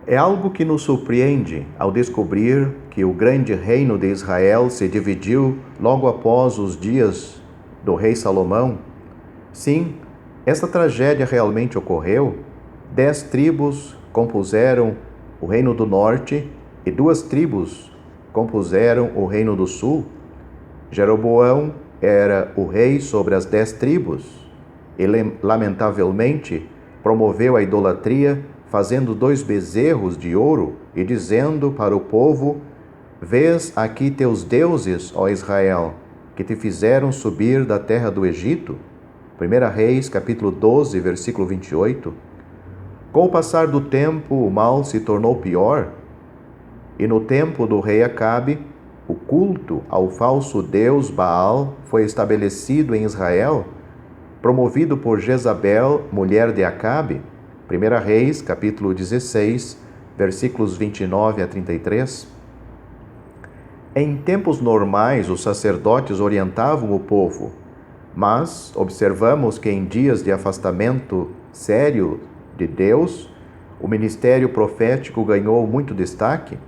É algo que nos surpreende ao descobrir que o grande reino de Israel se dividiu logo após os dias do rei Salomão. Sim, essa tragédia realmente ocorreu. 10 tribos compuseram o reino do norte e 2 tribos compuseram o reino do sul. Jeroboão era o rei sobre as 10 tribos. Ele, lamentavelmente, promoveu a idolatria, fazendo 2 bezerros de ouro e dizendo para o povo: Vês aqui teus deuses, ó Israel, que te fizeram subir da terra do Egito? 1 Reis, capítulo 12, versículo 28. Com o passar do tempo, o mal se tornou pior, e no tempo do rei Acabe, o culto ao falso deus Baal foi estabelecido em Israel, promovido por Jezabel, mulher de Acabe. 1 Reis, capítulo 16, versículos 29 a 33. Em tempos normais, os sacerdotes orientavam o povo, mas observamos que em dias de afastamento sério de Deus, o ministério profético ganhou muito destaque.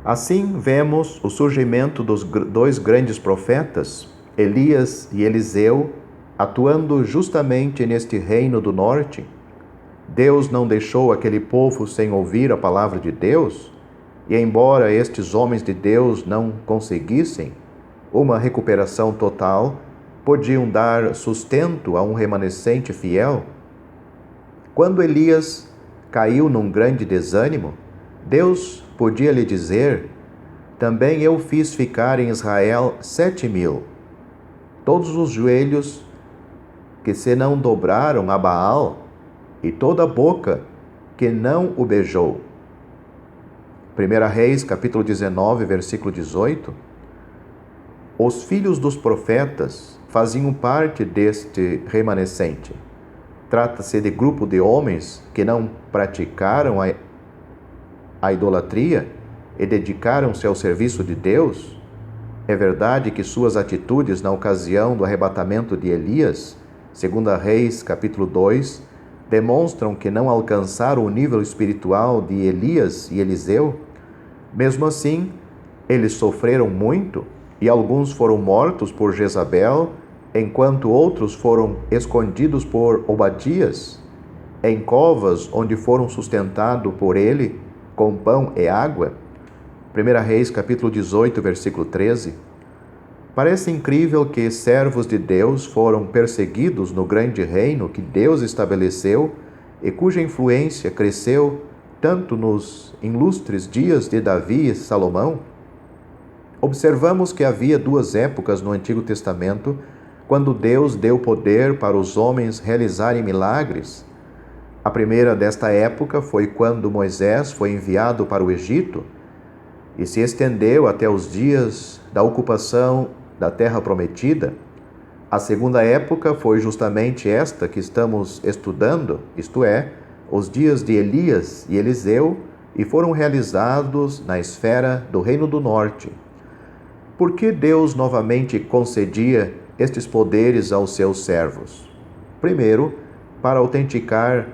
Assim, vemos o surgimento dos 2 grandes profetas, Elias e Eliseu, atuando justamente neste reino do norte. Deus não deixou aquele povo sem ouvir a palavra de Deus, e embora estes homens de Deus não conseguissem uma recuperação total, podiam dar sustento a um remanescente fiel. Quando Elias caiu num grande desânimo, Deus podia lhe dizer: Também eu fiz ficar em Israel 7.000, todos os joelhos que se não dobraram a Baal, e toda a boca que não o beijou. 1 Reis, capítulo 19, versículo 18. Os filhos dos profetas faziam parte deste remanescente. Trata-se de grupo de homens que não praticaram a idolatria e dedicaram-se ao serviço de Deus. É verdade que suas atitudes na ocasião do arrebatamento de Elias, 2 Reis, capítulo 2, demonstram que não alcançaram o nível espiritual de Elias e Eliseu. Mesmo assim, eles sofreram muito e alguns foram mortos por Jezabel, enquanto outros foram escondidos por Obadias em covas onde foram sustentados por ele com pão e água. 1 Reis, capítulo 18, versículo 13. Parece incrível que servos de Deus foram perseguidos no grande reino que Deus estabeleceu e cuja influência cresceu tanto nos ilustres dias de Davi e Salomão. Observamos que havia 2 épocas no Antigo Testamento quando Deus deu poder para os homens realizarem milagres. A primeira desta época foi quando Moisés foi enviado para o Egito e se estendeu até os dias da ocupação da Terra Prometida. A segunda época foi justamente esta que estamos estudando, isto é, os dias de Elias e Eliseu, e foram realizados na esfera do Reino do Norte. Por que Deus novamente concedia estes poderes aos seus servos? Primeiro, para autenticar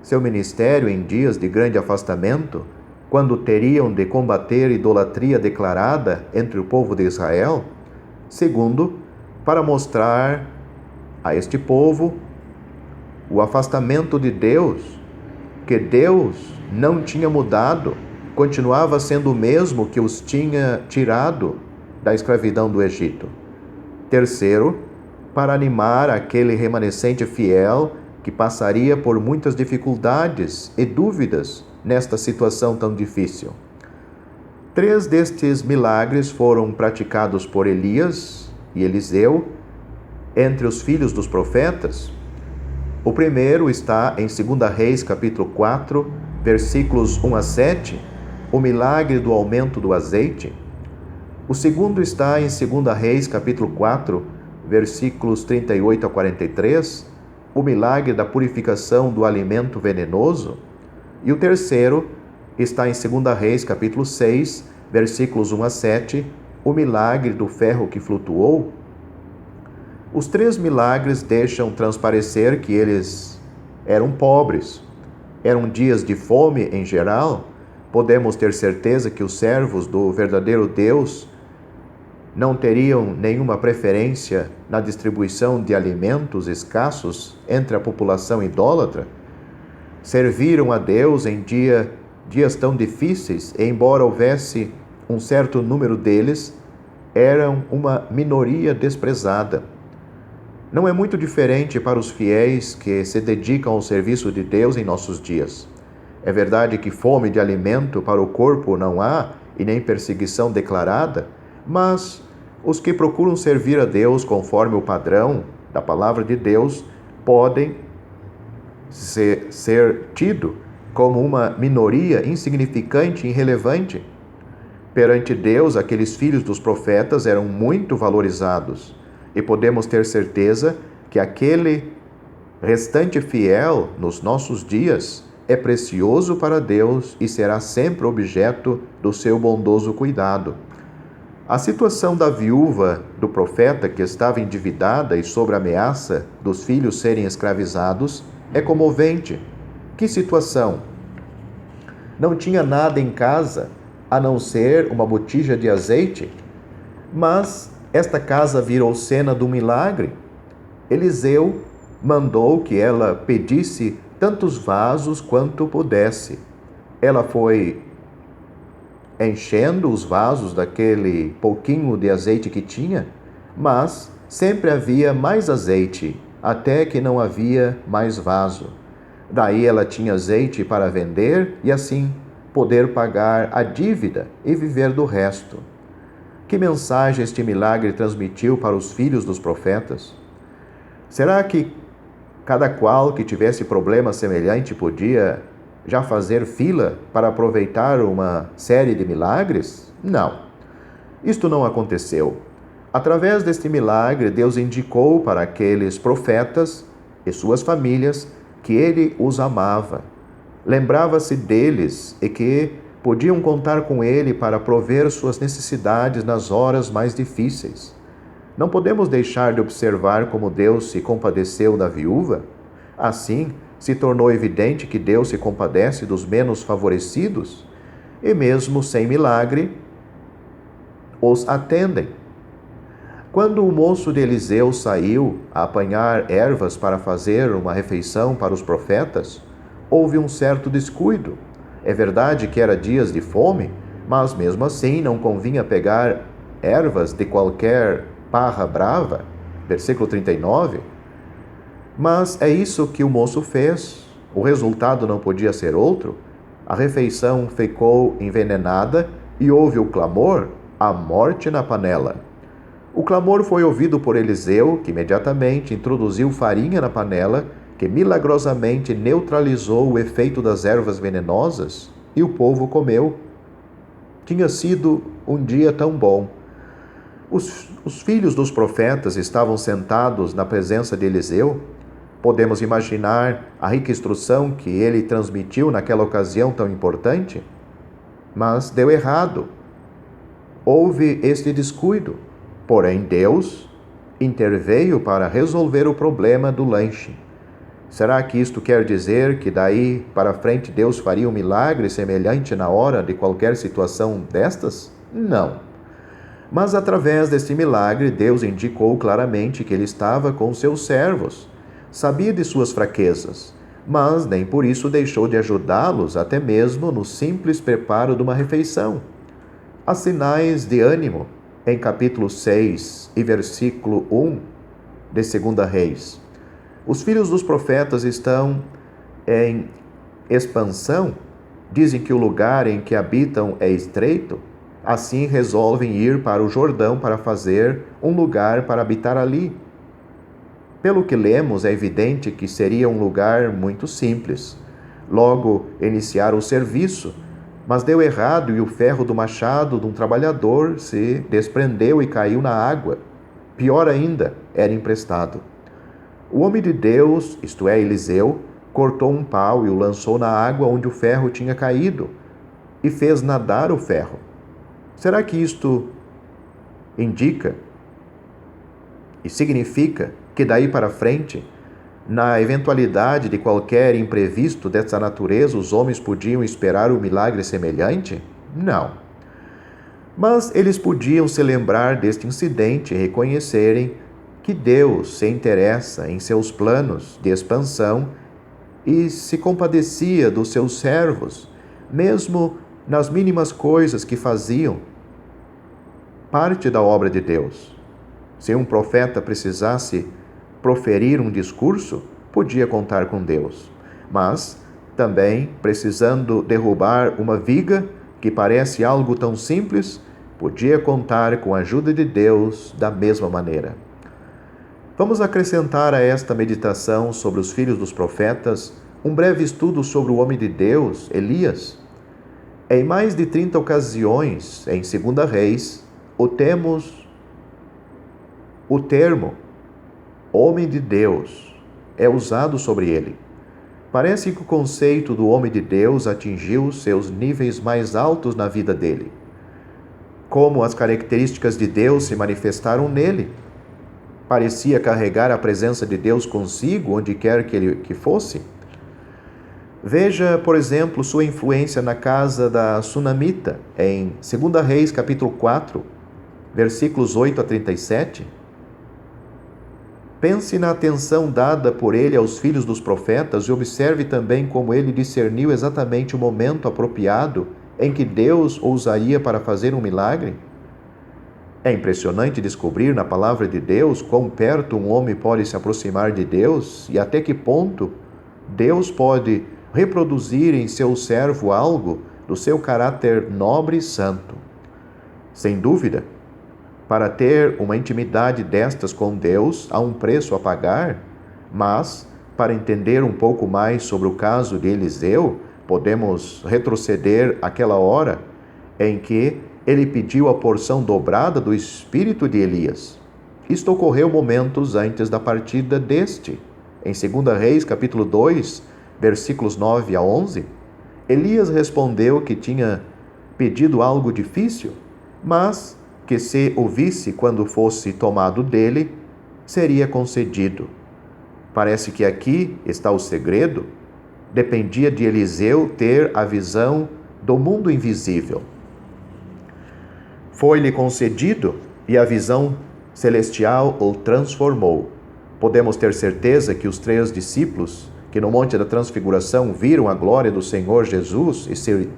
seu ministério em dias de grande afastamento, quando teriam de combater idolatria declarada entre o povo de Israel. Segundo, para mostrar a este povo o afastamento de Deus, que Deus não tinha mudado, continuava sendo o mesmo que os tinha tirado da escravidão do Egito. Terceiro, para animar aquele remanescente fiel que passaria por muitas dificuldades e dúvidas nesta situação tão difícil. 3 destes milagres foram praticados por Elias e Eliseu entre os filhos dos profetas. O primeiro está em 2 Reis, capítulo 4, versículos 1 a 7, o milagre do aumento do azeite. O segundo está em 2 Reis, capítulo 4, versículos 38 a 43, o milagre da purificação do alimento venenoso. E o terceiro está em 2 Reis, capítulo 6, versículos 1 a 7, o milagre do ferro que flutuou. Os 3 milagres deixam transparecer que eles eram pobres, eram dias de fome em geral, podemos ter certeza que os servos do verdadeiro Deus não teriam nenhuma preferência na distribuição de alimentos escassos entre a população idólatra? Serviram a Deus em dias tão difíceis, e embora houvesse um certo número deles, eram uma minoria desprezada. Não é muito diferente para os fiéis que se dedicam ao serviço de Deus em nossos dias. É verdade que fome de alimento para o corpo não há e nem perseguição declarada, mas os que procuram servir a Deus conforme o padrão da palavra de Deus podem ser tido como uma minoria insignificante e irrelevante. Perante Deus, aqueles filhos dos profetas eram muito valorizados, e podemos ter certeza que aquele restante fiel nos nossos dias é precioso para Deus e será sempre objeto do seu bondoso cuidado. A situação da viúva do profeta, que estava endividada e sob a ameaça dos filhos serem escravizados, é comovente. Que situação! Não tinha nada em casa a não ser uma botija de azeite, mas esta casa virou cena do milagre. Eliseu mandou que ela pedisse tantos vasos quanto pudesse. Ela foi enchendo os vasos daquele pouquinho de azeite que tinha, mas sempre havia mais azeite, até que não havia mais vaso. Daí ela tinha azeite para vender e assim poder pagar a dívida e viver do resto. Que mensagem este milagre transmitiu para os filhos dos profetas? Será que cada qual que tivesse problema semelhante podia já fazer fila para aproveitar uma série de milagres? Não. Isto não aconteceu. Através deste milagre, Deus indicou para aqueles profetas e suas famílias que Ele os amava. Lembrava-se deles e que podiam contar com Ele para prover suas necessidades nas horas mais difíceis. Não podemos deixar de observar como Deus se compadeceu da viúva. Assim, se tornou evidente que Deus se compadece dos menos favorecidos, e mesmo sem milagre, os atendem. Quando o moço de Eliseu saiu a apanhar ervas para fazer uma refeição para os profetas, houve um certo descuido. É verdade que era dias de fome, mas mesmo assim não convinha pegar ervas de qualquer parra brava. Versículo 39. Mas é isso que o moço fez. O resultado não podia ser outro. A refeição ficou envenenada e houve o clamor, a morte na panela. O clamor foi ouvido por Eliseu, que imediatamente introduziu farinha na panela, que milagrosamente neutralizou o efeito das ervas venenosas, e o povo comeu. Tinha sido um dia tão bom. Os filhos dos profetas estavam sentados na presença de Eliseu. Podemos imaginar a rica instrução que ele transmitiu naquela ocasião tão importante? Mas deu errado. Houve este descuido. Porém, Deus interveio para resolver o problema do lanche. Será que isto quer dizer que daí para frente Deus faria um milagre semelhante na hora de qualquer situação destas? Não. Mas através deste milagre, Deus indicou claramente que Ele estava com seus servos. Sabia de suas fraquezas, mas nem por isso deixou de ajudá-los, até mesmo no simples preparo de uma refeição. Há sinais de ânimo em capítulo 6 e versículo 1 de 2 Reis. Os filhos dos profetas estão em expansão, dizem que o lugar em que habitam é estreito, assim resolvem ir para o Jordão para fazer um lugar para habitar ali. Pelo que lemos, é evidente que seria um lugar muito simples. Logo, iniciaram o serviço, mas deu errado e o ferro do machado de um trabalhador se desprendeu e caiu na água. Pior ainda, era emprestado. O homem de Deus, isto é, Eliseu, cortou um pau e o lançou na água onde o ferro tinha caído e fez nadar o ferro. Será que isto indica e significa que daí para frente Na eventualidade de qualquer imprevisto dessa natureza, os homens podiam esperar um milagre semelhante? Não. Mas eles podiam se lembrar deste incidente e reconhecerem que Deus se interessa em seus planos de expansão e se compadecia dos seus servos, mesmo nas mínimas coisas que faziam parte da obra de Deus. Se um profeta precisasse proferir um discurso, podia contar com Deus. Mas, também, precisando derrubar uma viga, que parece algo tão simples, podia contar com a ajuda de Deus da mesma maneira. Vamos acrescentar a esta meditação sobre os filhos dos profetas um breve estudo sobre o homem de Deus, Elias. Em mais de 30 ocasiões, em 2 Reis, o termo homem de Deus é usado sobre ele. Parece que o conceito do homem de Deus atingiu seus níveis mais altos na vida dele. Como as características de Deus se manifestaram nele. Parecia carregar a presença de Deus consigo, onde quer que ele fosse. Veja, por exemplo, sua influência na casa da Sunamita, em 2 Reis, capítulo 4, versículos 8 a 37. Pense na atenção dada por ele aos filhos dos profetas e observe também como ele discerniu exatamente o momento apropriado em que Deus o usaria para fazer um milagre. É impressionante descobrir na palavra de Deus quão perto um homem pode se aproximar de Deus e até que ponto Deus pode reproduzir em seu servo algo do seu caráter nobre e santo. Sem dúvida, para ter uma intimidade destas com Deus, há um preço a pagar, mas, para entender um pouco mais sobre o caso de Eliseu, podemos retroceder àquela hora em que ele pediu a porção dobrada do espírito de Elias. Isto ocorreu momentos antes da partida deste. Em 2 Reis, capítulo 2, versículos 9 a 11, Elias respondeu que tinha pedido algo difícil, mas que se ouvisse quando fosse tomado dele, seria concedido. Parece que aqui está o segredo. Dependia de Eliseu ter a visão do mundo invisível. Foi-lhe concedido e a visão celestial o transformou. Podemos ter certeza que os 3 discípulos que no Monte da Transfiguração viram a glória do Senhor Jesus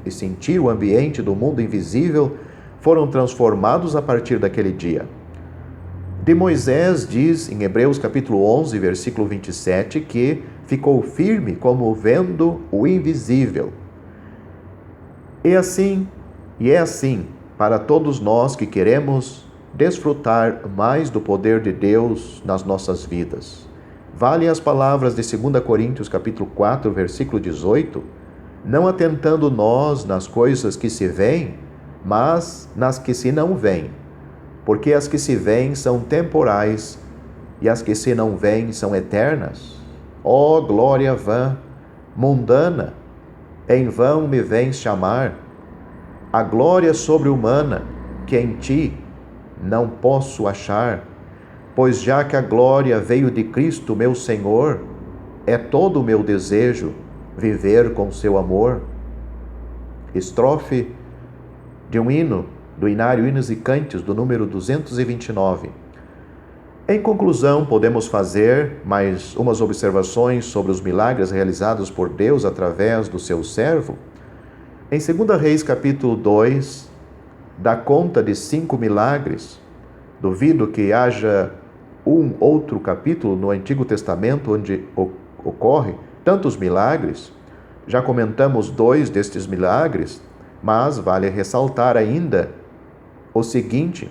e sentiram o ambiente do mundo invisível foram transformados a partir daquele dia. De Moisés diz em Hebreus capítulo 11, versículo 27, que ficou firme como vendo o invisível. É assim para todos nós que queremos desfrutar mais do poder de Deus nas nossas vidas. Valem as palavras de 2 Coríntios capítulo 4, versículo 18, não atentando nós nas coisas que se veem, mas nas que se não veem, porque as que se veem são temporais e as que se não veem são eternas. Ó glória vã, mundana, em vão me vens chamar, a glória sobre-humana que em ti não posso achar, pois já que a glória veio de Cristo meu Senhor, é todo o meu desejo viver com seu amor. Estrofe de um hino do Inário Hinos e Cânticos, do número 229. Em conclusão, podemos fazer mais umas observações sobre os milagres realizados por Deus através do seu servo. Em 2 Reis, capítulo 2, dá conta de 5 milagres. Duvido que haja um outro capítulo no Antigo Testamento onde ocorre tantos milagres. Já comentamos 2 destes milagres, mas vale ressaltar ainda o seguinte: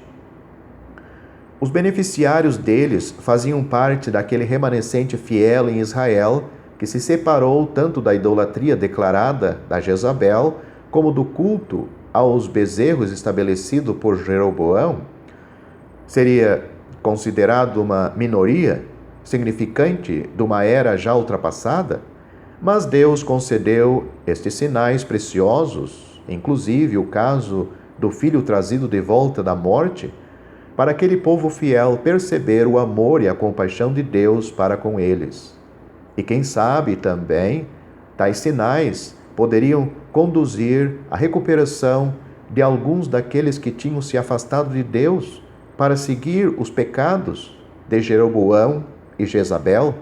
os beneficiários deles faziam parte daquele remanescente fiel em Israel que se separou tanto da idolatria declarada da Jezabel como do culto aos bezerros estabelecido por Jeroboão. Seria considerado uma minoria significante de uma era já ultrapassada, mas Deus concedeu estes sinais preciosos, inclusive o caso do filho trazido de volta da morte, para aquele povo fiel perceber o amor e a compaixão de Deus para com eles. E quem sabe também, tais sinais poderiam conduzir à recuperação de alguns daqueles que tinham se afastado de Deus para seguir os pecados de Jeroboão e Jezabel.